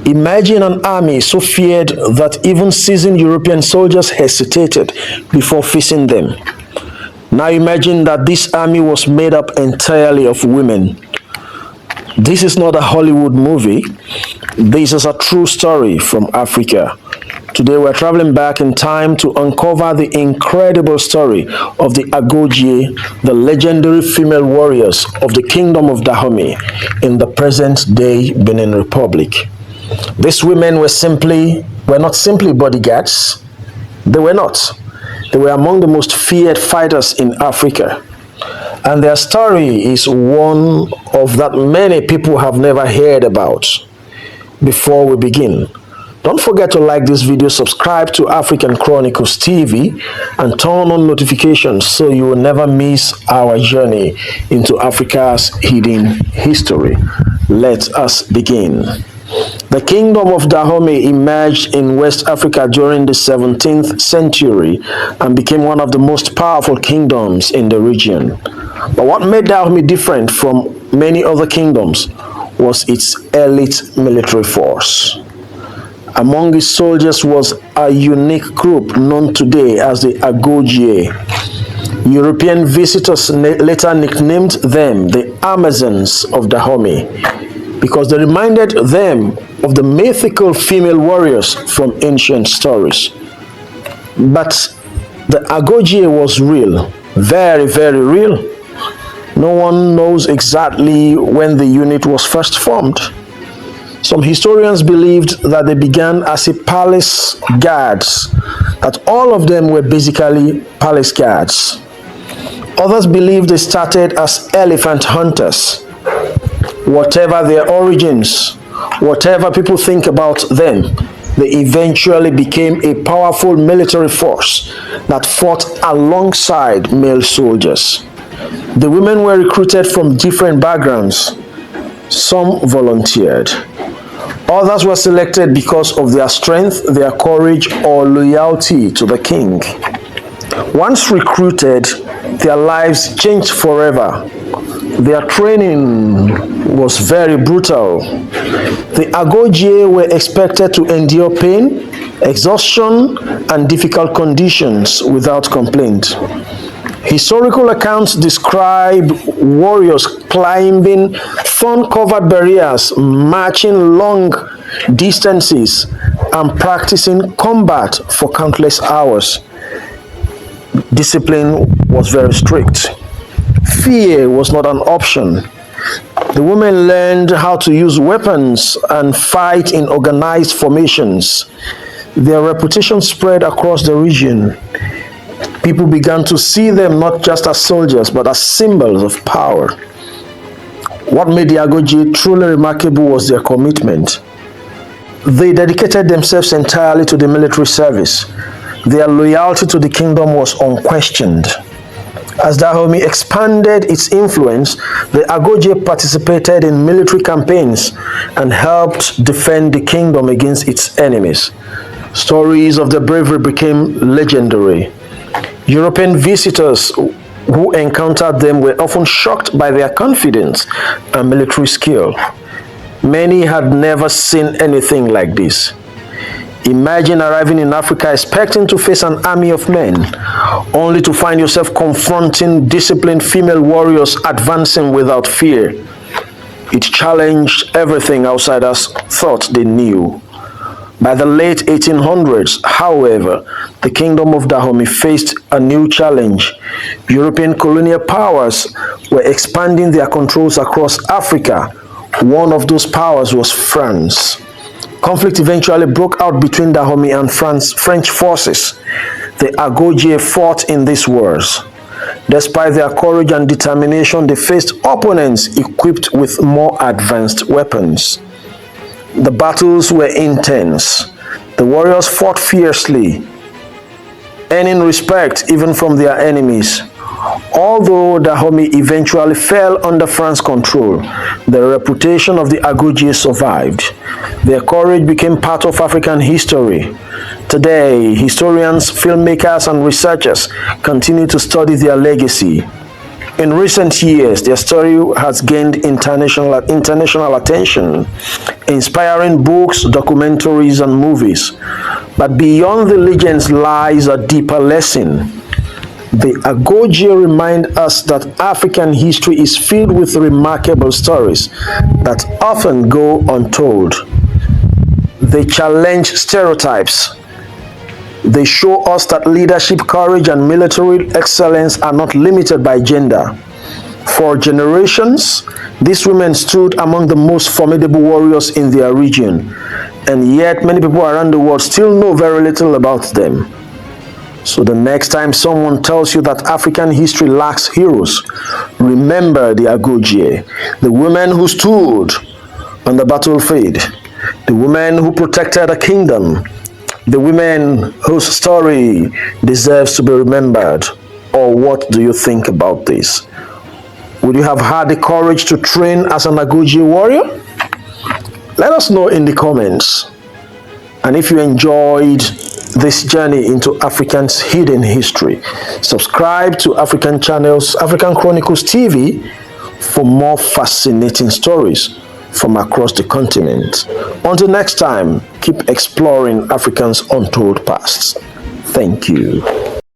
Imagine an army so feared that even seasoned European soldiers hesitated before facing them. Now imagine that this army was made up entirely of women. This is not a Hollywood movie. This is a true story from Africa. Today we're traveling back in time to uncover the incredible story of the Agojie, the legendary female warriors of the Kingdom of Dahomey in the present-day Benin Republic. These women were not simply bodyguards. They were not. They were among the most feared fighters in Africa. And their story is one of that many people have never heard about. Before we begin, don't forget to like this video, subscribe to African Chronicles TV, and turn on notifications so you will never miss our journey into Africa's hidden history. Let us begin. The Kingdom of Dahomey emerged in West Africa during the 17th century and became one of the most powerful kingdoms in the region. But what made Dahomey different from many other kingdoms was its elite military force. Among its soldiers was a unique group known today as the Agojie. European visitors later nicknamed them the Amazons of Dahomey, because they reminded them of the mythical female warriors from ancient stories. But the Agojie was real, very, very real. No one knows exactly when the unit was first formed. Some historians believed that they began as a palace guards, that all of them were basically palace guards. Others believe they started as elephant hunters. Whatever their origins, whatever people think about them, they eventually became a powerful military force that fought alongside male soldiers. The women were recruited from different backgrounds. Some volunteered. Others were selected because of their strength, their courage, or loyalty to the king. Once recruited, their lives changed forever. Their training was very brutal. The Agojie were expected to endure pain, exhaustion, and difficult conditions without complaint. Historical accounts describe warriors climbing thorn-covered barriers, marching long distances, and practicing combat for countless hours. Discipline was very strict. Fear was not an option. The women learned how to use weapons and fight in organized formations. Their reputation spread across the region. People began to see them not just as soldiers, but as symbols of power. What made the Agojie truly remarkable was their commitment. They dedicated themselves entirely to the military service. Their loyalty to the kingdom was unquestioned. As Dahomey expanded its influence, the Agojie participated in military campaigns and helped defend the kingdom against its enemies. Stories of their bravery became legendary. European visitors who encountered them were often shocked by their confidence and military skill. Many had never seen anything like this. Imagine arriving in Africa expecting to face an army of men, only to find yourself confronting disciplined female warriors advancing without fear. It challenged everything outsiders thought they knew. By the late 1800s, however, the Kingdom of Dahomey faced a new challenge. European colonial powers were expanding their controls across Africa. One of those powers was France. Conflict eventually broke out between Dahomey and French forces. The Agojie fought in these wars. Despite their courage and determination, they faced opponents equipped with more advanced weapons. The battles were intense. The warriors fought fiercely, earning respect even from their enemies. Although Dahomey eventually fell under France control, the reputation of the Agojie survived. Their courage became part of African history. Today, historians, filmmakers, and researchers continue to study their legacy. In recent years, their story has gained international attention, inspiring books, documentaries, and movies. But beyond the legends lies a deeper lesson. The Agojie remind us that African history is filled with remarkable stories that often go untold. They challenge stereotypes. They show us that leadership, courage, and military excellence are not limited by gender. For generations, these women stood among the most formidable warriors in their region, and yet many people around the world still know very little about them. So the next time someone tells you that African history lacks heroes, remember the Agojie, the women who stood on the battlefield, the women who protected a kingdom, the women whose story deserves to be remembered. Or what do you think about this? Would you have had the courage to train as an Agojie warrior? Let us know in the comments. And if you enjoyed this journey into African's hidden history, subscribe to African channels, African Chronicles TV, for more fascinating stories from across the continent. Until next time, keep exploring Africa's untold past. Thank you.